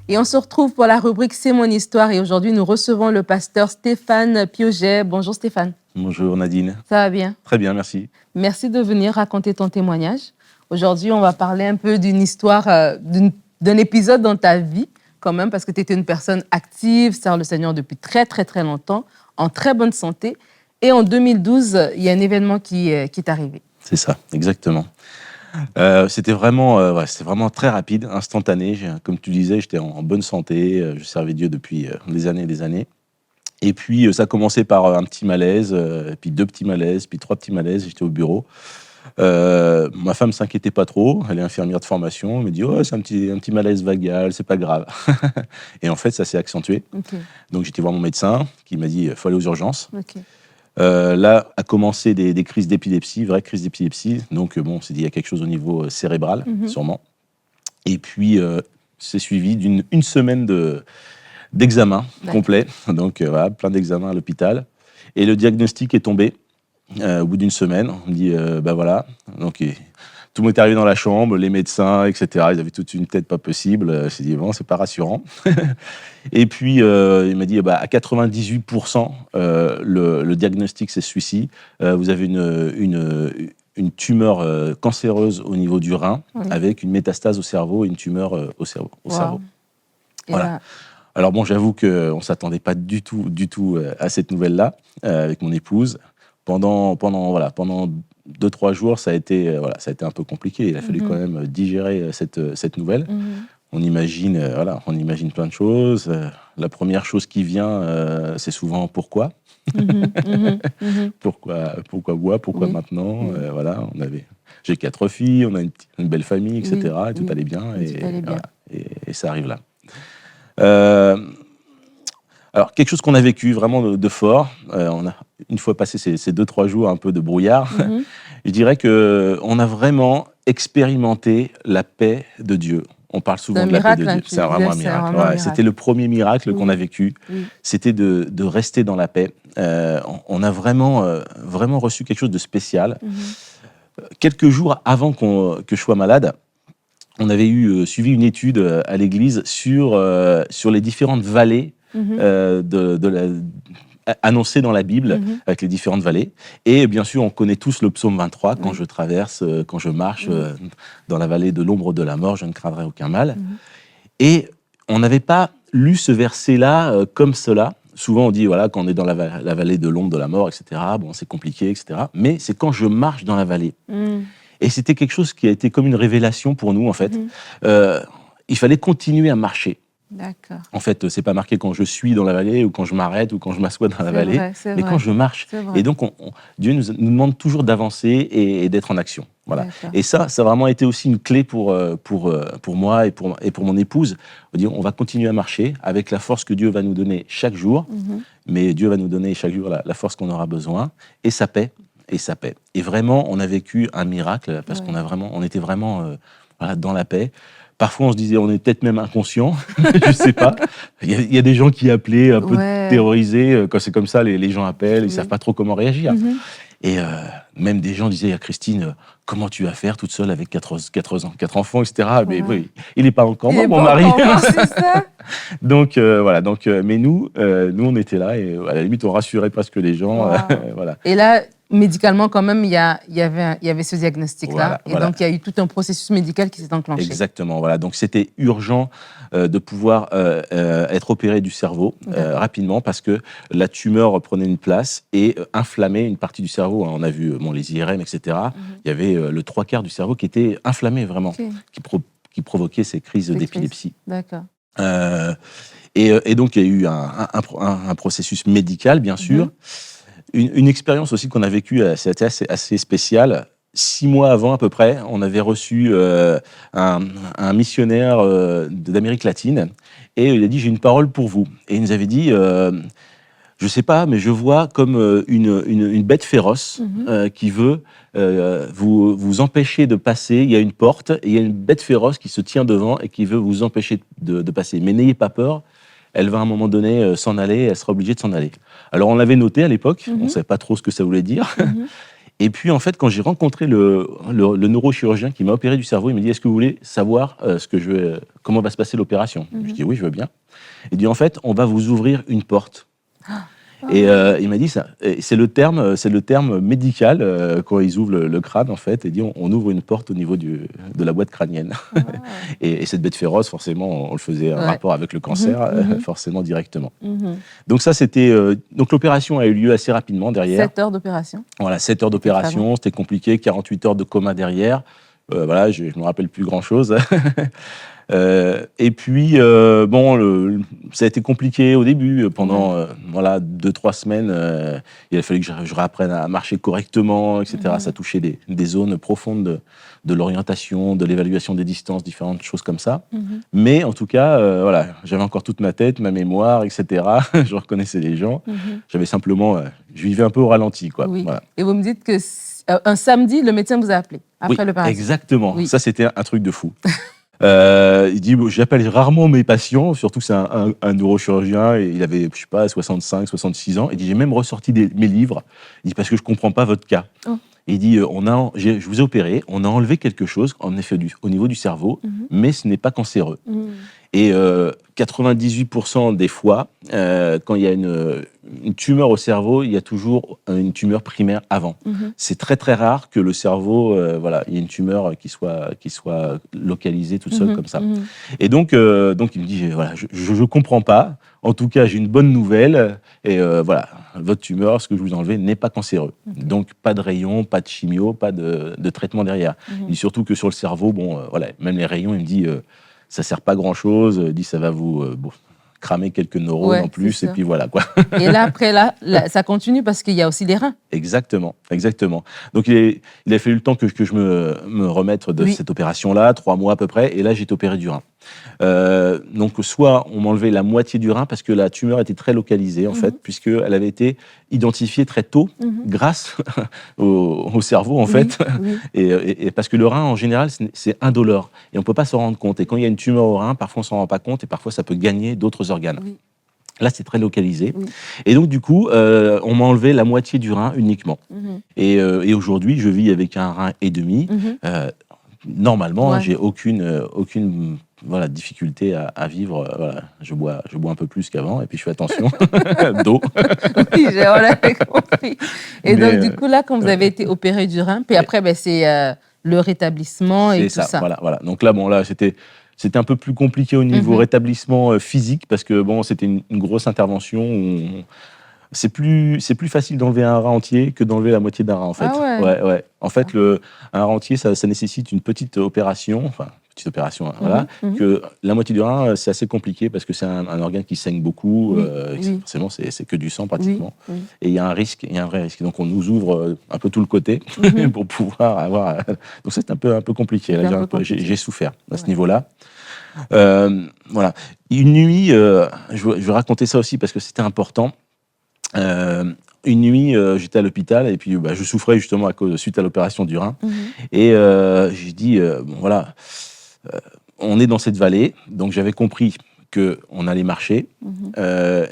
Et on se retrouve pour la rubrique C'est mon histoire. Et aujourd'hui, nous recevons le pasteur Stéphane Pioget. Bonjour Stéphane. Bonjour Nadine. Ça va bien? Très bien, merci. Merci de venir raconter ton témoignage. Aujourd'hui, on va parler un peu d'une histoire, d'un épisode dans ta vie, quand même, parce que tu étais une personne active, sers le Seigneur depuis très, très, très longtemps, en très bonne santé. Et en 2012, il y a un événement qui est arrivé. C'est ça, exactement. C'était vraiment très rapide, instantané. Comme tu disais, j'étais en bonne santé, je servais Dieu depuis des années et des années. Et puis, ça a commencé par un petit malaise, puis 2 petits malaises, puis 3 petits malaises. J'étais au bureau. Ma femme s'inquiétait pas trop, elle est infirmière de formation. Elle me dit « Oh, c'est un petit malaise vagal, c'est pas grave. » Et en fait, ça s'est accentué. Okay. Donc, j'étais voir mon médecin qui m'a dit « Il faut aller aux urgences. » Okay. Là a commencé des crises d'épilepsie, vraies crises d'épilepsie. Donc bon, on s'est dit il y a quelque chose au niveau cérébral, sûrement. Et puis c'est suivi d'une semaine d'examen complet. Donc voilà, plein d'examens à l'hôpital. Et le diagnostic est tombé au bout d'une semaine. On me dit bah voilà. Donc tout le monde est arrivé dans la chambre, les médecins, etc. Ils avaient toute une tête pas possible. J'ai dit bon, c'est pas rassurant. Et puis il m'a dit bah, à 98%, le diagnostic c'est celui-ci. Vous avez une tumeur cancéreuse au niveau du rein, avec une métastase au cerveau et une tumeur au cerveau. Voilà. Alors bon, j'avoue qu'on ne s'attendait pas du tout à cette nouvelle-là avec mon épouse. Pendant 2-3 jours, ça a été un peu compliqué. Il a fallu quand même digérer cette nouvelle. On imagine plein de choses. La première chose qui vient, c'est souvent pourquoi. Pourquoi moi, pourquoi maintenant. Voilà, j'ai 4 filles, on a une belle famille, etc. Et tout allait bien. Et ça arrive là. Alors, quelque chose qu'on a vécu vraiment de fort, on a, une fois passé ces 2-3 jours un peu de brouillard, je dirais qu'on a vraiment expérimenté la paix de Dieu. On parle souvent de la paix de Dieu. C'est vraiment un miracle. C'était le premier miracle qu'on a vécu. C'était de rester dans la paix. On a vraiment reçu quelque chose de spécial. Quelques jours avant que je sois malade, on avait suivi une étude à l'église sur les différentes vallées annoncées dans la Bible, avec les différentes vallées. Et bien sûr, on connaît tous le psaume 23, quand je traverse, quand je marche dans la vallée de l'ombre de la mort, je ne craindrai aucun mal. Et on n'avait pas lu ce verset-là comme cela. Souvent, on dit, voilà, quand on est dans la vallée de l'ombre de la mort, etc., bon, c'est compliqué, etc. Mais c'est quand je marche dans la vallée. Et c'était quelque chose qui a été comme une révélation pour nous, en fait. Il fallait continuer à marcher. D'accord. En fait, c'est pas marqué quand je suis dans la vallée ou quand je m'arrête ou quand je m'assois dans la vallée, mais quand je marche. Et donc, Dieu nous demande toujours d'avancer et d'être en action. Voilà. Et ça a vraiment été aussi une clé pour moi et pour mon épouse. On va continuer à marcher avec la force que Dieu va nous donner chaque jour, mais Dieu va nous donner chaque jour la force qu'on aura besoin et sa paix. Et vraiment, on a vécu un miracle parce qu'on était vraiment dans la paix. Parfois, on se disait, on est peut-être même inconscient, je ne sais pas. Il y a des gens qui appelaient un peu terrorisés. Quand c'est comme ça, les gens appellent, ils ne savent pas trop comment réagir. Et même des gens disaient à Christine, comment tu vas faire toute seule avec 4 enfants, etc. Mais oui, il n'est pas encore mort, mon mari. C'est ça. Donc, mais nous, on était là et à la limite, on rassurait presque les gens. Voilà. Et là, médicalement, quand même, il y avait ce diagnostic-là. Donc, il y a eu tout un processus médical qui s'est enclenché. Exactement. Voilà. Donc, c'était urgent de pouvoir être opéré du cerveau rapidement parce que la tumeur prenait une place et inflammait une partie du cerveau. On a vu les IRM, etc. Il y avait le 3/4 du cerveau qui était inflammé vraiment, qui provoquait ces crises d'épilepsie. D'accord. Et donc, il y a eu un processus médical, bien sûr. Une expérience aussi qu'on a vécue, c'était assez spéciale. 6 mois avant, à peu près, on avait reçu un missionnaire d'Amérique latine et il a dit « J'ai une parole pour vous ». Et il nous avait dit je ne sais pas, mais je vois comme une bête féroce qui veut vous empêcher de passer. Il y a une porte et il y a une bête féroce qui se tient devant et qui veut vous empêcher de passer. Mais n'ayez pas peur. Elle va à un moment donné s'en aller, elle sera obligée de s'en aller. Alors on l'avait noté à l'époque, on ne savait pas trop ce que ça voulait dire. Et puis, en fait, quand j'ai rencontré le neurochirurgien qui m'a opéré du cerveau, il m'a dit, est-ce que vous voulez savoir comment va se passer l'opération? Je dis, oui, je veux bien. Il dit, en fait, on va vous ouvrir une porte. Et il m'a dit ça. Et c'est le terme médical quand ils ouvrent le crâne, en fait. Il dit, on ouvre une porte au niveau de la boîte crânienne. Et cette bête féroce, forcément, on le faisait un rapport avec le cancer, forcément directement. Donc ça, donc l'opération a eu lieu assez rapidement derrière. 7 heures d'opération. Voilà, 7 heures d'opération, c'était compliqué, 48 heures de coma derrière. Voilà, je me rappelle plus grand-chose. Et puis, ça a été compliqué au début. Pendant 2-3 semaines, il a fallu que je réapprenne à marcher correctement, etc. Ça touchait des zones profondes de l'orientation, de l'évaluation des distances, différentes choses comme ça. Mais en tout cas, j'avais encore toute ma tête, ma mémoire, etc. Je reconnaissais les gens. J'avais simplement, je vivais un peu au ralenti, quoi. Oui. Voilà. Et vous me dites que un samedi, le médecin vous a appelé après l'opération. Exactement. Oui. Ça, c'était un truc de fou. Il dit, j'appelle rarement mes patients, surtout que c'est un neurochirurgien, et il avait, 65, 66 ans. Il dit, j'ai même ressorti mes livres. Il dit, parce que je comprends pas votre cas. Il dit, je vous ai opéré, on a enlevé quelque chose, en effet, au niveau du cerveau, mais ce n'est pas cancéreux. Et 98% des fois, quand il y a une tumeur au cerveau, il y a toujours une tumeur primaire avant. C'est très très rare que le cerveau, il y ait une tumeur qui soit localisée toute seule comme ça. Et donc il me dit, je ne comprends pas. En tout cas, j'ai une bonne nouvelle. Et votre tumeur, ce que je vous ai enlevé, n'est pas cancéreux. Donc pas de rayons, pas de chimio, pas de traitement derrière. Il dit surtout que sur le cerveau, même les rayons, il me dit, ça sert pas grand-chose. Il dit, ça va vous cramer quelques neurones en plus, et puis voilà, quoi. Et là, après, ça continue parce qu'il y a aussi les reins. Exactement. Donc, il a fallu le temps que je me remette de cette opération-là, 3 mois à peu près, et là, j'ai été opéré du rein. Donc, soit on m'enlevait la moitié du rein parce que la tumeur était très localisée, en fait, puisqu'elle avait été identifiée très tôt grâce au cerveau, en fait. Et parce que le rein, en général, c'est indolore et on ne peut pas s'en rendre compte. Et quand il y a une tumeur au rein, parfois on ne s'en rend pas compte et parfois ça peut gagner d'autres organes. Là, c'est très localisé. Et donc, du coup, on m'a enlevé la moitié du rein uniquement. Et aujourd'hui, je vis avec un rein et demi. Normalement, j'ai aucune difficulté à vivre. Je bois un peu plus qu'avant et puis je fais attention d'eau. Oui, j'ai compris. Et donc, du coup, là, quand vous avez été opéré du rein, puis après, c'est le rétablissement et tout ça. Voilà. Donc là, c'était un peu plus compliqué au niveau rétablissement physique parce que c'était une grosse intervention. C'est plus facile d'enlever un rein entier que d'enlever la moitié d'un rein, en fait. Ah ouais. En fait, un rein entier, ça nécessite une petite opération, que la moitié du rein, c'est assez compliqué parce que c'est un organe qui saigne beaucoup. Forcément, c'est que du sang pratiquement. Et il y a un vrai risque. Donc, on nous ouvre un peu tout le côté pour pouvoir avoir. Donc, c'est un peu compliqué. Là, j'ai souffert à ce niveau-là. Voilà. Une nuit, je vais raconter ça aussi parce que c'était important. Une nuit, j'étais à l'hôpital et puis je souffrais justement suite à l'opération du rein. Et j'ai dit, on est dans cette vallée, donc j'avais compris qu'on allait marcher.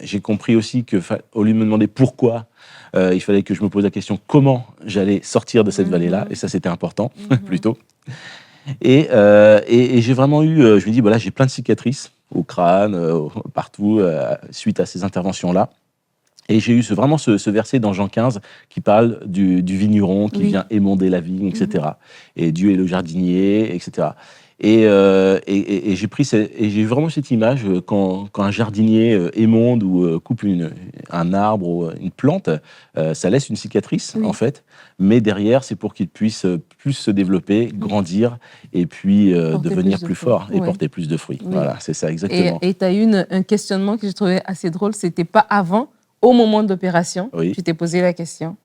J'ai compris aussi qu'au lieu de me demander pourquoi, il fallait que je me pose la question comment j'allais sortir de cette vallée-là, et ça c'était important, plutôt. Et j'ai vraiment eu, je me dis, j'ai plein de cicatrices au crâne, partout, suite à ces interventions-là. Et j'ai eu vraiment ce verset dans Jean 15 qui parle du vigneron qui vient émonder la vigne, etc. Et Dieu est le jardinier, etc. Et j'ai eu vraiment cette image quand un jardinier émonde ou coupe un arbre ou une plante, ça laisse une cicatrice en fait, mais derrière c'est pour qu'il puisse plus se développer, grandir et puis devenir plus fort et porter plus de fruits. Voilà, c'est ça exactement. Et tu as eu un questionnement que je trouvais assez drôle, c'était pas avant. Au moment de l'opération, tu t'es posé la question,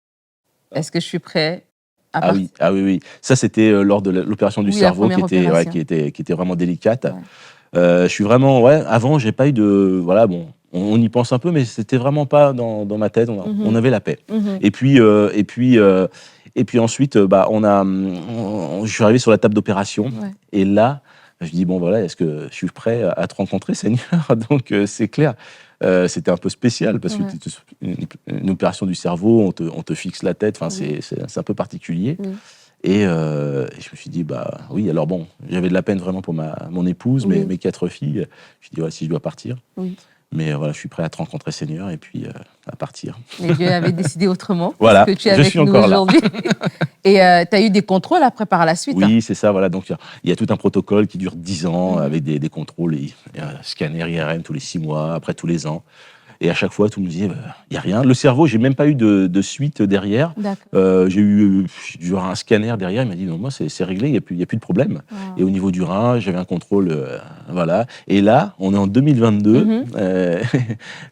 est-ce que je suis prêt à partir ? Ah oui. Ça, c'était lors de l'opération du cerveau qui était vraiment délicate. Je suis vraiment... avant, j'ai pas eu de... on y pense un peu, mais c'était vraiment pas dans ma tête. On avait la paix. Et puis ensuite, je suis arrivé sur la table d'opération. Et là, je dis, est-ce que je suis prêt à te rencontrer, Seigneur ? Donc, c'est clair. c'était un peu spécial parce que une opération du cerveau, on te fixe la tête, enfin, c'est un peu particulier. Et je me suis dit, bah oui, alors bon, j'avais de la peine vraiment pour mon épouse, mes 4 filles. Je me suis dit, ouais, si je dois partir. Mais voilà, je suis prêt à te rencontrer, Seigneur, et puis à partir. Et Dieu avait décidé autrement, voilà, parce que tu es avec nous aujourd'hui. Et tu as eu des contrôles après par la suite. Oui, c'est ça, voilà. Donc il y a tout un protocole qui dure 10 ans avec des contrôles, scanner IRM tous les 6 mois, après tous les ans. Et à chaque fois, tout nous disait, il n'y a rien. Le cerveau, j'ai même pas eu de suite derrière. J'ai eu un scanner derrière, il m'a dit, non, moi, c'est réglé, il n'y a plus de problème. Et au niveau du rein, j'avais un contrôle, voilà. Et là, on est en 2022,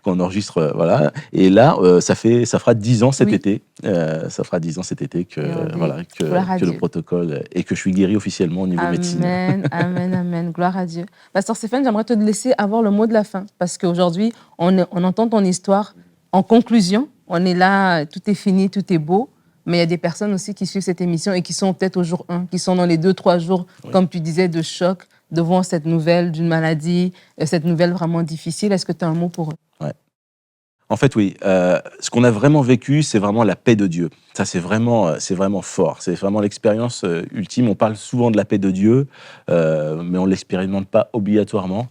qu'on enregistre, voilà. Et là, ça fera 10 ans cet été. Ça fera 10 ans cet été que le protocole, et que je suis guéri officiellement au niveau médecine. Amen. Gloire à Dieu. Pasteur Stéphane, j'aimerais te laisser avoir le mot de la fin, parce qu'aujourd'hui, on entend ton histoire. En conclusion, on est là, tout est fini, tout est beau, mais il y a des personnes aussi qui suivent cette émission et qui sont peut-être au jour 1, qui sont dans les 2-3 jours, comme tu disais, de choc devant cette nouvelle d'une maladie, cette nouvelle vraiment difficile. Est-ce que tu as un mot pour eux? En fait, oui. Ce qu'on a vraiment vécu, c'est vraiment la paix de Dieu. Ça, c'est vraiment fort. C'est vraiment l'expérience ultime. On parle souvent de la paix de Dieu, mais on ne l'expérimente pas obligatoirement.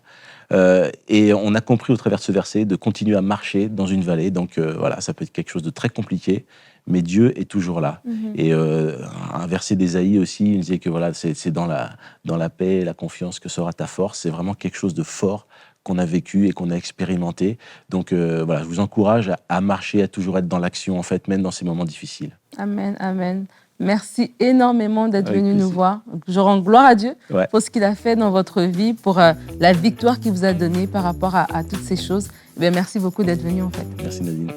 Et on a compris au travers de ce verset de continuer à marcher dans une vallée. Donc voilà, ça peut être quelque chose de très compliqué, mais Dieu est toujours là. Et un verset d'Ésaïe aussi, il disait que voilà, c'est dans la paix et la confiance que sera ta force. C'est vraiment quelque chose de fort qu'on a vécu et qu'on a expérimenté. Donc voilà, je vous encourage à marcher, à toujours être dans l'action, en fait, même dans ces moments difficiles. Amen. Merci énormément d'être venu nous voir. Je rends gloire à Dieu pour ce qu'il a fait dans votre vie, pour la victoire qu'il vous a donnée par rapport à toutes ces choses. Merci beaucoup d'être venu, en fait. Merci, Nadine.